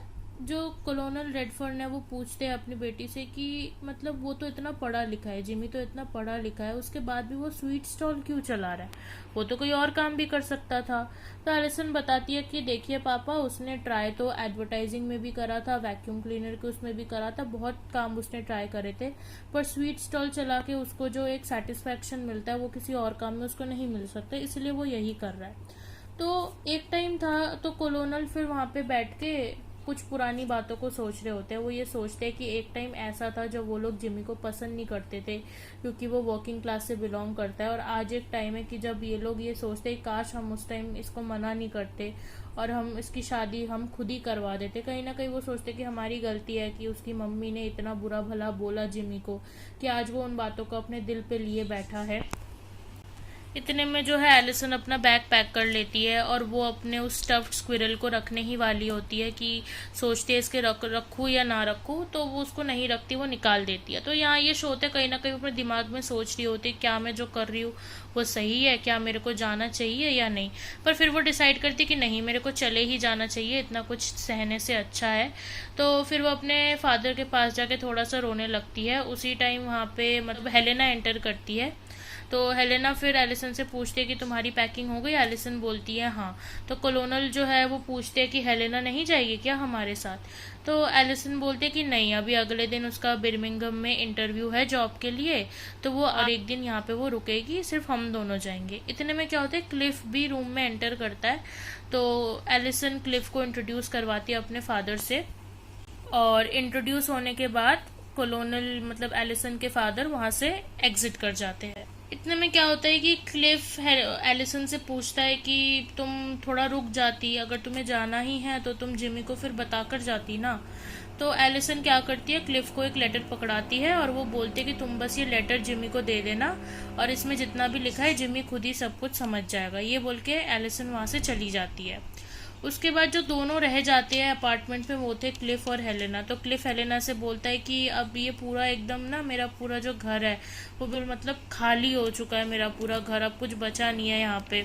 जो कॉलोनल रेडफर्न है वो पूछते हैं अपनी बेटी से कि मतलब वो तो इतना पढ़ा लिखा है, जिमी तो इतना पढ़ा लिखा है, उसके बाद भी वो स्वीट स्टॉल क्यों चला रहा है, वो तो कोई और काम भी कर सकता था। तो एलिसन बताती है कि देखिए पापा, उसने ट्राई तो एडवर्टाइजिंग में भी करा था, वैक्यूम क्लीनर के उसमें भी करा था, बहुत काम उसने ट्राई करे थे, पर स्वीट स्टॉल चला के उसको जो एक सेटिस्फैक्शन मिलता है वो किसी और काम में उसको नहीं मिल सकता, इसलिए वो यही कर रहा है। तो एक टाइम था तो कॉलोनल फिर वहाँ पे बैठ के कुछ पुरानी बातों को सोच रहे होते हैं। वो ये सोचते हैं कि एक टाइम ऐसा था जब वो लोग जिमी को पसंद नहीं करते थे क्योंकि वो वर्किंग क्लास से बिलोंग करता है, और आज एक टाइम है कि जब ये लोग ये सोचते हैं काश हम उस टाइम इसको मना नहीं करते और हम इसकी शादी हम खुद ही करवा देते। कहीं ना कहीं वो सोचते कि हमारी गलती है कि उसकी मम्मी ने इतना बुरा भला बोला जिमी को कि आज वो उन बातों को अपने दिल पे लिए बैठा है। इतने में जो है एलिसन अपना बैग पैक कर लेती है और वो अपने उस स्टफ्ड स्क्विरल को रखने ही वाली होती है कि सोचती है इसके रखूँ या ना रखूँ, तो वो उसको नहीं रखती, वो निकाल देती है। तो यहाँ ये शो होता है कहीं ना कहीं अपने दिमाग में सोच रही होती है क्या मैं जो कर रही हूँ वो सही है, क्या मेरे को जाना चाहिए या नहीं। पर फिर वो डिसाइड करती कि नहीं, मेरे को चले ही जाना चाहिए, इतना कुछ सहने से अच्छा है। तो फिर वो अपने फादर के पास जाके थोड़ा सा रोने लगती है। उसी टाइम वहाँ पे मतलब हेलेना एंटर करती है। तो हेलेना फिर एलिसन से पूछती है कि तुम्हारी पैकिंग हो गई। एलिसन बोलती है हाँ। तो कॉलोनल जो है वो पूछते हैं कि हेलेना नहीं जाएगी क्या हमारे साथ। तो एलिसन बोलते है कि नहीं, अभी अगले दिन उसका बिर्मिंघम में इंटरव्यू है जॉब के लिए, तो वो और एक दिन यहाँ पे वो रुकेगी, सिर्फ हम दोनों जाएंगे। इतने में क्या होता है, क्लिफ भी रूम में एंटर करता है। तो एलिसन क्लिफ को इंट्रोड्यूस करवाती है अपने फादर से, और इंट्रोड्यूस होने के बाद कॉलोनल मतलब एलिसन के फादर वहाँ से एग्जिट कर जाते हैं। इतने में क्या होता है कि क्लिफ एलिसन से पूछता है कि तुम थोड़ा रुक जाती, अगर तुम्हें जाना ही है तो तुम जिमी को फिर बताकर जाती ना। तो एलिसन क्या करती है, क्लिफ को एक लेटर पकड़ाती है और वो बोलती है कि तुम बस ये लेटर जिमी को दे देना और इसमें जितना भी लिखा है जिमी खुद ही सब कुछ समझ जाएगा। ये बोल के एलिसन वहाँ से चली जाती है। उसके बाद जो दोनों रह जाते हैं अपार्टमेंट में वो थे क्लिफ और हेलेना। तो क्लिफ हेलेना से बोलता है कि अब ये पूरा एकदम ना मेरा पूरा जो घर है वो मतलब खाली हो चुका है, मेरा पूरा घर, अब कुछ बचा नहीं है यहाँ पे।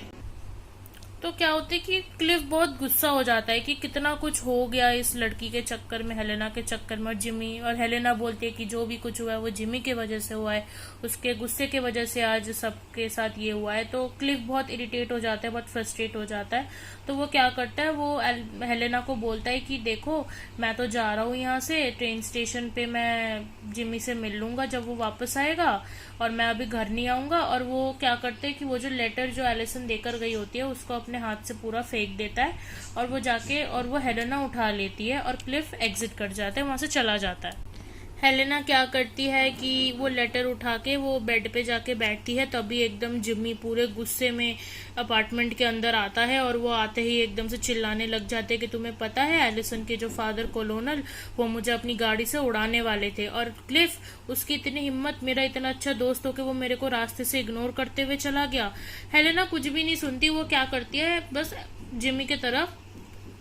तो तो क्या होता है कि क्लिफ बहुत गुस्सा हो जाता है कि कितना कुछ हो गया इस लड़की के चक्कर में, हेलेना के चक्कर में, और जिमी, और हेलेना बोलती है कि जो भी कुछ हुआ है वो जिमी के वजह से हुआ है, उसके गुस्से के वजह से आज सबके साथ ये हुआ है। तो क्लिफ बहुत इरिटेट हो जाता है, बहुत फ्रस्ट्रेट हो जाता है। तो वो क्या करता है, वो हेलेना को बोलता है कि देखो मैं तो जा रहा हूँ यहाँ से, ट्रेन स्टेशन पे मैं जिमी से मिल लूंगा जब वो वापस आएगा, और मैं अभी घर नहीं आऊंगा। और वो क्या करते हैं कि वो जो लेटर जो एलिसन देकर गई होती है उसको अपने हाथ से पूरा फेंक देता है, और वो जाके और वो हेलेना उठा लेती है, और क्लिफ एग्जिट कर जाता है, वहां से चला जाता है। हेलेना क्या करती है कि वो लेटर उठा के वो बेड पे जाके बैठती है, तभी एकदम जिम्मी पूरे गुस्से में अपार्टमेंट के अंदर आता है, और वो आते ही एकदम से चिल्लाने लग जाते हैं कि तुम्हें पता है एलिसन के जो फादर कोलोनल, वो मुझे अपनी गाड़ी से उड़ाने वाले थे, और क्लिफ उसकी इतनी हिम्मत, मेरा इतना अच्छा दोस्त हो के वो मेरे को रास्ते से इग्नोर करते हुए चला गया। हेलेना कुछ भी नहीं सुनती, वो क्या करती है, बस जिम्मी की तरफ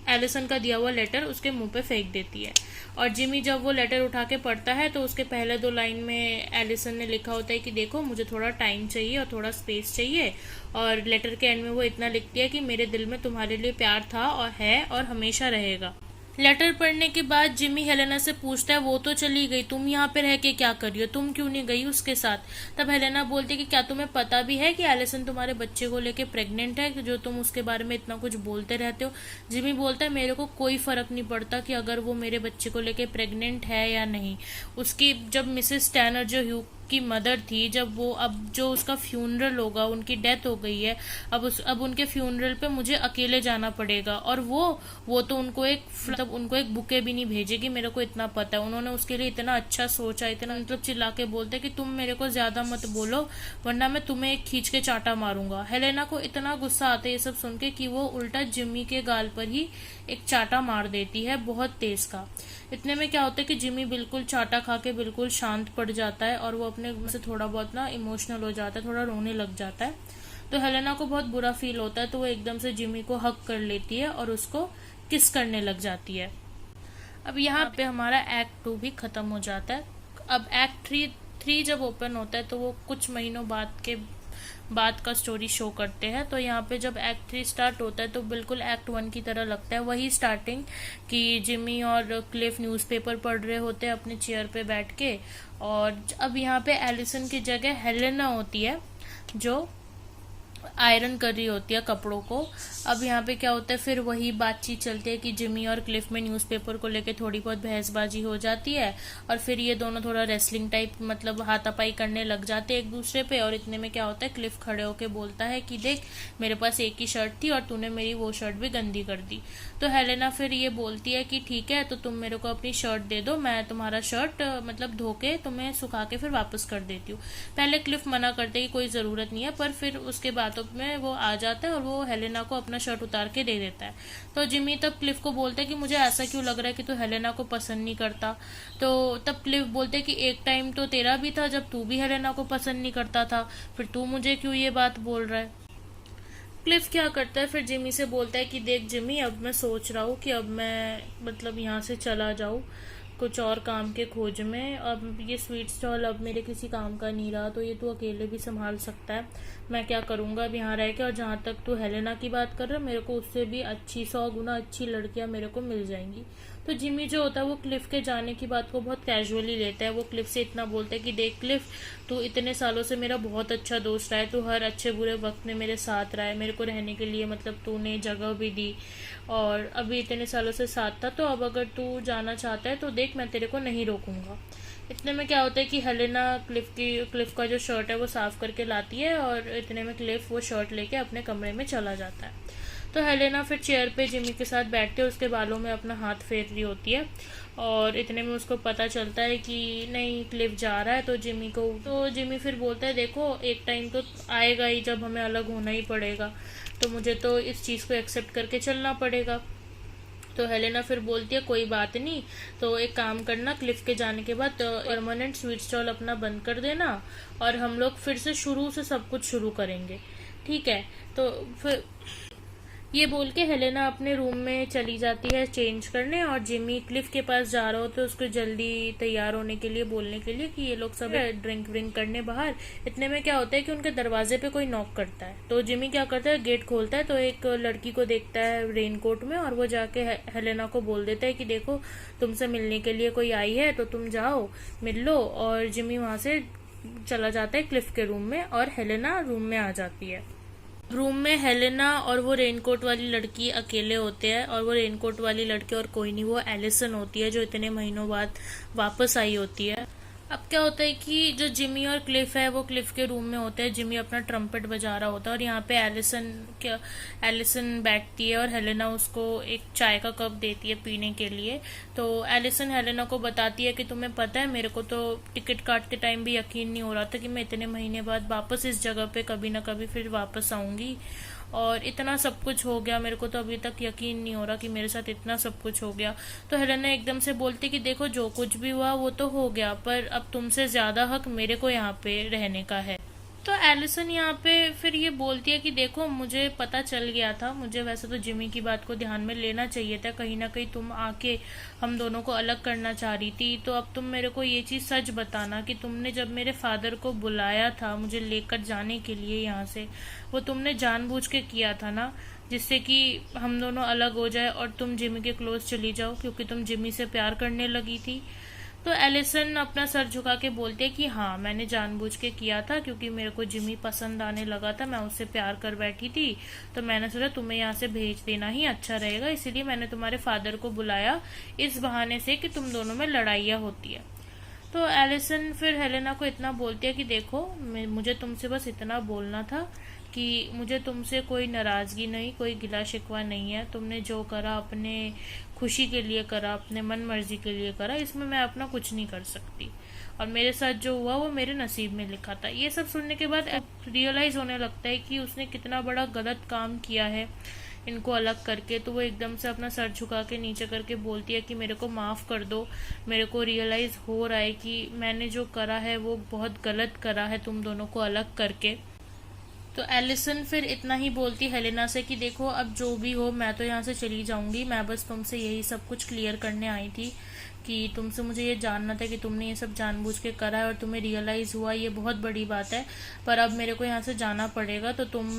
एलिसन का दिया हुआ लेटर उसके मुंह पे फेंक देती है। और जिमी जब वो लेटर उठा के पढ़ता है तो उसके पहले 2 लाइन में एलिसन ने लिखा होता है कि देखो मुझे थोड़ा टाइम चाहिए और थोड़ा स्पेस चाहिए, और लेटर के एंड में वो इतना लिखती है कि मेरे दिल में तुम्हारे लिए प्यार था और है और हमेशा रहेगा। लेटर पढ़ने के बाद जिमी हेलेना से पूछता है वो तो चली गई, तुम यहाँ पे रह के क्या कर रही हो, तुम क्यों नहीं गई उसके साथ। तब हेलेना बोलती है कि क्या तुम्हें पता भी है कि एलिसन तुम्हारे बच्चे को लेके प्रेग्नेंट है, जो तुम उसके बारे में इतना कुछ बोलते रहते हो। जिमी बोलता है मेरे को कोई फर्क नहीं पड़ता कि अगर वो मेरे बच्चे को लेके प्रेग्नेंट है या नहीं। उसकी जब मिसेस टैनर जो ह्यू की मदर थी, जब वो, अब जो उसका फ्यूनरल होगा, उनकी डेथ हो गई है, अब उनके फ्यूनरल पे मुझे अकेले जाना पड़ेगा, और वो तो उनको एक बुके भी नहीं भेजेगी, मेरे को इतना पता है। उन्होंने उसके लिए इतना अच्छा सोचा, इतना मतलब चिल्ला के बोलते कि तुम मेरे को ज्यादा मत बोलो वरना मैं तुम्हें एक खींच के चाटा मारूंगा। हेलेना को इतना गुस्सा आता है ये सब सुन के कि वो उल्टा जिम्मी के गाल पर ही एक चाटा मार देती है, बहुत तेज का। इतने में क्या होता है कि जिमी बिल्कुल चाटा खा के बिल्कुल शांत पड़ जाता है, और वो अपने से थोड़ा बहुत ना इमोशनल हो जाता है, थोड़ा रोने लग जाता है। तो हेलेना को बहुत बुरा फील होता है, तो वो एकदम से जिमी को हक कर लेती है और उसको किस करने लग जाती है। अब यहाँ पे हमारा एक्ट 2 भी खत्म हो जाता है। अब एक्ट 3 जब ओपन होता है तो वो कुछ महीनों बाद का स्टोरी शो करते हैं। तो यहाँ पे जब एक्ट 3 स्टार्ट होता है तो बिल्कुल एक्ट 1 की तरह लगता है, वही स्टार्टिंग कि जिमी और क्लिफ न्यूज़पेपर पढ़ रहे होते हैं अपने चेयर पे बैठ के, और अब यहाँ पे एलिसन की जगह हेलेना होती है जो आयरन कर रही होती है कपड़ों को। अब यहाँ पे क्या होता है, फिर वही बातचीत चलती है कि जिमी और क्लिफ में न्यूज़पेपर को लेके थोड़ी बहुत बहसबाजी हो जाती है, और फिर ये दोनों थोड़ा रेसलिंग टाइप मतलब हाथापाई करने लग जाते हैं एक दूसरे पे। और इतने में क्या होता है, क्लिफ खड़े होके बोलता है कि देख मेरे पास एक ही शर्ट थी और तूने मेरी वो शर्ट भी गंदी कर दी। तो हेलेना फिर ये बोलती है कि ठीक है तो तुम मेरे को अपनी शर्ट दे दो, मैं तुम्हारा शर्ट मतलब धो के तुम्हें सुखा के फिर वापस कर देती हूँ। पहले क्लिफ मना करते कि कोई जरूरत नहीं है, पर फिर उसके बातों में वो आ जाता है और वो हेलेना को अपना शर्ट उतार के दे देता है। तो जिमी तब क्लिफ को बोलता है कि मुझे ऐसा क्यों लग रहा है कि तू हेलेना को पसंद नहीं करता। तो तब क्लिफ बोलते कि एक टाइम तो तेरा भी था जब तू भी हेलेना को पसंद नहीं करता था, फिर तू मुझे क्यों ये बात बोल रहा है। क्लिफ क्या करता है, फिर जिमी से बोलता है कि देख जिमी, अब मैं सोच रहा हूँ कि अब मैं मतलब यहाँ से चला जाऊँ कुछ और काम के खोज में। अब ये स्वीट स्टॉल अब मेरे किसी काम का नहीं रहा, तो ये तू अकेले भी संभाल सकता है, मैं क्या करूँगा अब यहाँ रह के। और जहाँ तक तू हेलेना की बात कर रहा है, मेरे को उससे भी 100 गुना अच्छी लड़कियाँ मेरे को मिल जाएंगी। तो जिमी जो होता है वो क्लिफ के जाने की बात को बहुत कैजुअली लेता है। वो क्लिफ से इतना बोलता है कि देख क्लिफ, तू इतने सालों से मेरा बहुत अच्छा दोस्त रहा है, तू हर अच्छे बुरे वक्त में मेरे साथ रहा है, मेरे को रहने के लिए मतलब तूने जगह भी दी, और अभी इतने सालों से साथ था, तो अब अगर तू जाना चाहता है तो देख मैं तेरे को नहीं रोकूंगा। इतने में क्या होता है कि हेलेना क्लिफ का जो शर्ट है वो साफ करके लाती है, और इतने में क्लिफ वो शर्ट लेके अपने कमरे में चला जाता है। तो हेलेना फिर चेयर पे जिमी के साथ बैठते उसके बालों में अपना हाथ फेर रही होती है, और इतने में उसको पता चलता है कि नहीं क्लिफ जा रहा है। तो जिमी फिर बोलता है देखो एक टाइम तो आएगा ही जब हमें अलग होना ही पड़ेगा, तो मुझे तो इस चीज़ को एक्सेप्ट करके चलना पड़ेगा। तो हेलेना फिर बोलती है कोई बात नहीं, तो एक काम करना, क्लिफ के जाने के बाद परमानेंट स्वीट स्टॉल अपना बंद कर देना, और हम लोग फिर से शुरू से सब कुछ शुरू करेंगे, ठीक है। तो ये बोल के हेलेना अपने रूम में चली जाती है चेंज करने, और जिमी क्लिफ के पास जा रहा होता है उसको जल्दी तैयार होने के लिए, बोलने के लिए कि ये लोग सब ड्रिंक व्रिंक करने बाहर। इतने में क्या होता है कि उनके दरवाजे पे कोई नॉक करता है, तो जिमी क्या करता है, गेट खोलता है तो एक लड़की को देखता है रेनकोट में, और वो जाके हेलेना को बोल देता है कि देखो तुमसे मिलने के लिए कोई आई है, तो तुम जाओ मिल लो। और जिमी वहां से चला जाता है क्लिफ के रूम में, और हेलेना रूम में आ जाती है। रूम में हेलेना और वो रेनकोट वाली लड़की अकेले होते हैं, और वो रेनकोट वाली लड़की और कोई नहीं, वो एलिसन होती है जो इतने महीनों बाद वापस आई होती है। अब क्या होता है कि जो जिमी और क्लिफ है वो क्लिफ के रूम में होते हैं, जिमी अपना ट्रम्पेट बजा रहा होता है, और यहाँ पे एलिसन बैठती है और हेलेना उसको एक चाय का कप देती है पीने के लिए। तो एलिसन हेलेना को बताती है कि तुम्हें पता है मेरे को तो टिकट काटते टाइम भी यकीन नहीं हो रहा था कि मैं इतने महीने बाद वापस इस जगह पे कभी ना कभी फिर वापस आऊंगी, और इतना सब कुछ हो गया, मेरे को तो अभी तक यकीन नहीं हो रहा कि मेरे साथ इतना सब कुछ हो गया। तो हेलेना एकदम से बोलती कि देखो जो कुछ भी हुआ वो तो हो गया, पर अब तुमसे ज्यादा हक मेरे को यहाँ पे रहने का है। तो एलिसन यहाँ पे फिर ये बोलती है कि देखो मुझे पता चल गया था, मुझे वैसे तो जिमी की बात को ध्यान में लेना चाहिए था, कहीं ना कहीं तुम आके हम दोनों को अलग करना चाह रही थी, तो अब तुम मेरे को ये चीज़ सच बताना कि तुमने जब मेरे फादर को बुलाया था मुझे लेकर जाने के लिए यहाँ से, वो तुमने जानबूझ के किया था ना, जिससे कि हम दोनों अलग हो जाए और तुम जिमी के क्लोज चली जाओ क्योंकि तुम जिमी से प्यार करने लगी थी। तो एलिसन अपना सर झुका के बोलते हैं कि हाँ मैंने जानबूझ के किया था, क्योंकि मेरे को जिमी पसंद आने लगा था, मैं उससे प्यार कर बैठी थी, तो मैंने सोचा तुम्हें यहाँ से भेज देना ही अच्छा रहेगा, इसीलिए मैंने तुम्हारे फादर को बुलाया इस बहाने से कि तुम दोनों में लड़ाइयाँ होती है। तो एलिसन फिर हेलेना को इतना बोलती है कि देखो मुझे तुमसे बस इतना बोलना था कि मुझे तुमसे कोई नाराजगी नहीं, कोई गिला शिकवा नहीं है, तुमने जो करा अपने खुशी के लिए करा, अपने मन मर्जी के लिए करा, इसमें मैं अपना कुछ नहीं कर सकती, और मेरे साथ जो हुआ वो मेरे नसीब में लिखा था। ये सब सुनने के बाद रियलाइज होने लगता है कि उसने कितना बड़ा गलत काम किया है इनको अलग करके। तो वो एकदम से अपना सर झुका के नीचे करके बोलती है कि मेरे को माफ़ कर दो, मेरे को रियलाइज़ हो रहा है कि मैंने जो करा है वो बहुत गलत करा है तुम दोनों को अलग करके। तो एलिसन फिर इतना ही बोलती हेलेना से कि देखो अब जो भी हो मैं तो यहाँ से चली जाऊंगी, मैं बस तुमसे यही सब कुछ क्लियर करने आई थी कि तुमसे मुझे ये जानना था कि तुमने ये सब जानबूझ के करा है और तुम्हें रियलाइज हुआ, ये बहुत बड़ी बात है, पर अब मेरे को यहाँ से जाना पड़ेगा, तो तुम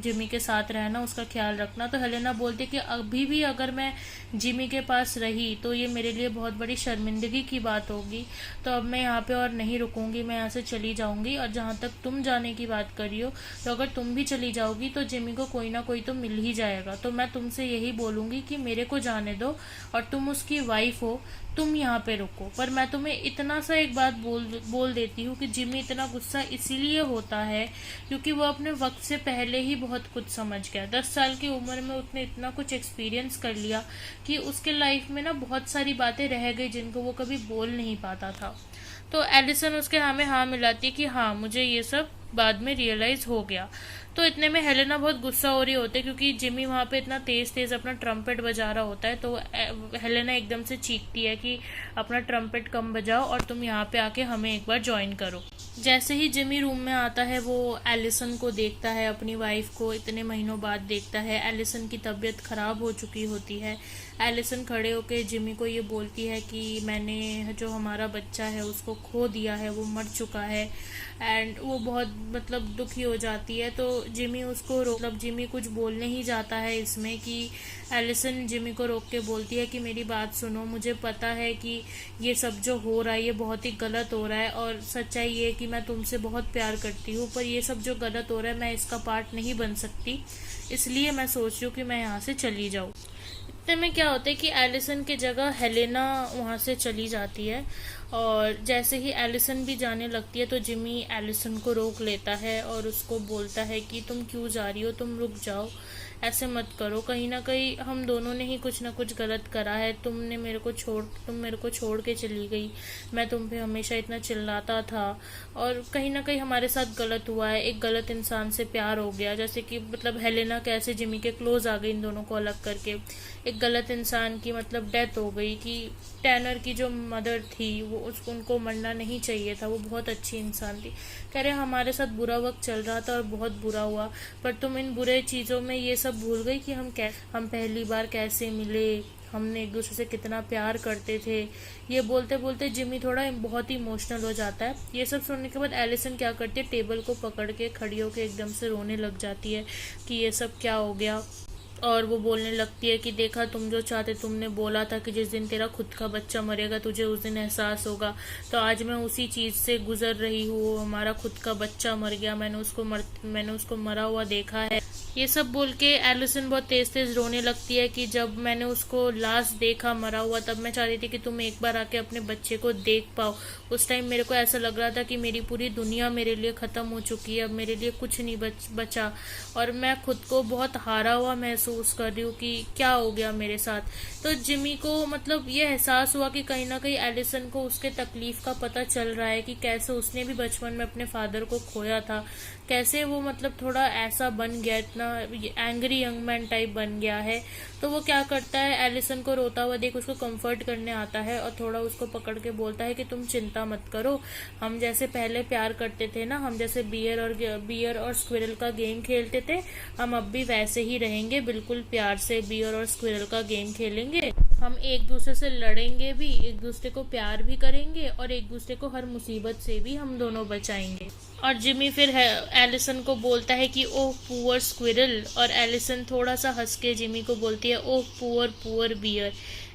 जिमी के साथ रहना, उसका ख्याल रखना। तो हेलेना बोलती कि अभी भी अगर मैं जिमी के पास रही तो ये मेरे लिए बहुत बड़ी शर्मिंदगी की बात होगी, तो अब मैं यहाँ पे और नहीं रुकूंगी, मैं यहाँ से चली जाऊंगी। और जहाँ तक तुम जाने की बात करी हो, तो अगर तुम भी चली जाओगी तो जिमी को कोई ना कोई तो मिल ही जाएगा, तो मैं तुमसे यही बोलूंगी कि मेरे को जाने दो, और तुम उसकी वाइफ हो, तुम यहाँ पे रुको। पर मैं तुम्हें इतना सा एक बात बोल देती हूँ कि जिमी इतना गुस्सा इसीलिए होता है क्योंकि वो अपने वक्त से पहले ही बहुत कुछ समझ गया। 10 साल की उम्र में उसने इतना कुछ एक्सपीरियंस कर लिया कि उसके लाइफ में ना बहुत सारी बातें रह गई जिनको वो कभी बोल नहीं पाता था। तो एलिसन उसके हाँ में हाँ मिलाती है कि हाँ मुझे ये सब बाद में रियलाइज हो गया। तो इतने में हेलेना बहुत गुस्सा हो रही होती है क्योंकि जिमी वहाँ पे इतना तेज तेज अपना ट्रम्पेट बजा रहा होता है। तो हेलेना एकदम से चीखती है कि अपना ट्रम्पेट कम बजाओ और तुम यहाँ पे आके हमें एक बार ज्वाइन करो। जैसे ही जिमी रूम में आता है वो एलिसन को देखता है, अपनी वाइफ को इतने महीनों बाद देखता है। एलिसन की तबीयत खराब हो चुकी होती है। एलिसन खड़े होकर जिमी को ये बोलती है कि मैंने जो हमारा बच्चा है उसको खो दिया है, वो मर चुका है। एंड वो बहुत मतलब दुखी हो जाती है। तो जिमी उसको मतलब जिमी कुछ बोलने ही जाता है इसमें कि एलिसन जिमी को रोक के बोलती है कि मेरी बात सुनो, मुझे पता है कि ये सब जो हो रहा है ये बहुत ही गलत हो रहा है और सच्चाई ये है कि मैं तुमसे बहुत प्यार करती हूँ, पर ये सब जो गलत हो रहा है मैं इसका पार्ट नहीं बन सकती, इसलिए मैं सोच रही हूँ कि मैं यहाँ से चली जाऊँ। इतने में क्या होता है कि एलिसन की जगह हेलेना वहाँ से चली जाती है और जैसे ही एलिसन भी जाने लगती है तो जिमी एलिसन को रोक लेता है और उसको बोलता है कि तुम क्यों जा रही हो, तुम रुक जाओ, ऐसे मत करो, कहीं ना कहीं हम दोनों ने ही कुछ ना कुछ गलत करा है। तुम मेरे को छोड़ के चली गई, मैं तुम पे हमेशा इतना चिल्लाता था और कहीं ना कहीं हमारे साथ गलत हुआ है, एक गलत इंसान से प्यार हो गया। जैसे कि मतलब हेलेना कैसे जिमी के क्लोज आ गई इन दोनों को अलग करके, एक गलत इंसान की मतलब डेथ हो गई कि टैनर की जो मदर थी वो उनको मरना नहीं चाहिए था, वो बहुत अच्छी इंसान थी। कह रहे हमारे साथ बुरा वक्त चल रहा था और बहुत बुरा हुआ, पर तुम इन बुरे चीज़ों में ये सब सब भूल गई कि हम पहली बार कैसे मिले, हमने एक दूसरे से कितना प्यार करते थे। ये बोलते बोलते जिमी थोड़ा बहुत ही इमोशनल हो जाता है। ये सब सुनने के बाद एलिसन क्या करती है, टेबल को पकड़ के खड़ी होकर एकदम से रोने लग जाती है कि ये सब क्या हो गया। और वो बोलने लगती है कि देखा, तुम जो चाहते, तुमने बोला था कि जिस दिन तेरा खुद का बच्चा मरेगा तुझे उस दिन एहसास होगा, तो आज मैं उसी चीज़ से गुजर रही हूँ। हमारा खुद का बच्चा मर गया, मैंने उसको मरा हुआ देखा है। ये सब बोल के एलिसन बहुत तेज तेज रोने लगती है कि जब मैंने उसको लास्ट देखा मरा हुआ, तब मैं चाहती थी कि तुम एक बार आके अपने बच्चे को देख पाओ। उस टाइम मेरे को ऐसा लग रहा था कि मेरी पूरी दुनिया मेरे लिए ख़त्म हो चुकी है, अब मेरे लिए कुछ नहीं बचा और मैं खुद को बहुत हारा हुआ महसूस कर रही हूँ कि क्या हो गया मेरे साथ। तो जिमी को मतलब ये एहसास हुआ कि कहीं ना कहीं एलिसन को उसके तकलीफ का पता चल रहा है कि कैसे उसने भी बचपन में अपने फादर को खोया था, कैसे वो मतलब थोड़ा ऐसा बन गया, इतना एंग्री यंग मैन टाइप बन गया है। तो वो क्या करता है, एलिसन को रोता हुआ देख उसको कंफर्ट करने आता है और थोड़ा उसको पकड़ के बोलता है कि तुम चिंता मत करो, हम जैसे पहले प्यार करते थे ना, हम जैसे बियर और स्क्विरल का गेम खेलते थे, हम अब भी वैसे ही रहेंगे, बिल्कुल प्यार से बियर और स्क्विरल का गेम खेलेंगे। हम एक दूसरे से लड़ेंगे भी, एक दूसरे को प्यार भी करेंगे और एक दूसरे को हर मुसीबत से भी हम दोनों बचाएंगे। और जिमी फिर एलिसन को बोलता है कि ओह पुअर स्क्विरल, और एलिसन थोड़ा सा हंस के जिमी को बोलती है ओह पुअर पुअर बियर।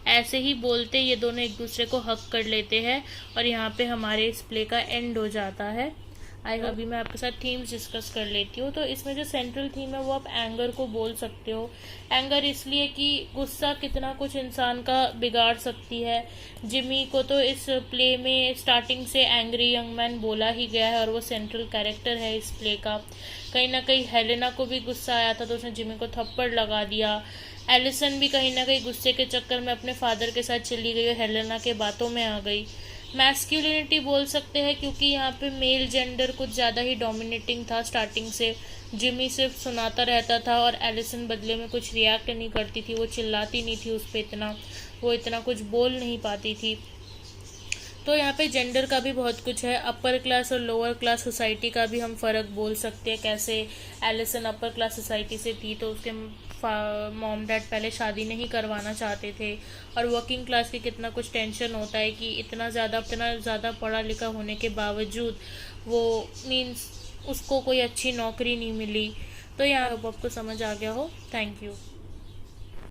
ऐसे ही बोलते ये दोनों एक दूसरे को हक कर लेते हैं और यहाँ पे हमारे इस प्ले का एंड हो जाता है। अभी मैं आपके साथ थीम्स डिस्कस कर लेती हूँ। तो इसमें जो सेंट्रल थीम है वो आप एंगर को बोल सकते हो। एंगर इसलिए कि गुस्सा कितना कुछ इंसान का बिगाड़ सकती है। जिमी को तो इस प्ले में स्टार्टिंग से एंग्री यंग मैन बोला ही गया है और वो सेंट्रल कैरेक्टर है इस प्ले का। कहीं ना कहीं हेलेना को भी गुस्सा आया था तो उसने जिमी को थप्पड़ लगा दिया। एलिसन भी कहीं ना कहीं गुस्से के चक्कर में अपने फादर के साथ चली गई और हेलेना के बातों में आ गई। मैस्कुलिनिटी बोल सकते हैं क्योंकि यहाँ पे मेल जेंडर कुछ ज़्यादा ही डोमिनेटिंग था स्टार्टिंग से। जिमी सिर्फ सुनाता रहता था और एलिसन बदले में कुछ रिएक्ट नहीं करती थी, वो चिल्लाती नहीं थी उस पर इतना, वो इतना कुछ बोल नहीं पाती थी। तो यहाँ पे जेंडर का भी बहुत कुछ है। अपर क्लास और लोअर क्लास सोसाइटी का भी हम फ़र्क बोल सकते हैं। कैसे एलिसन अपर क्लास सोसाइटी से थी तो उसके मॉम डैड पहले शादी नहीं करवाना चाहते थे, और वर्किंग क्लास की कितना कुछ टेंशन होता है कि इतना ज़्यादा पढ़ा लिखा होने के बावजूद वो मीन्स उसको कोई अच्छी नौकरी नहीं मिली। तो यहाँ आपको समझ आ गया हो। Thank you.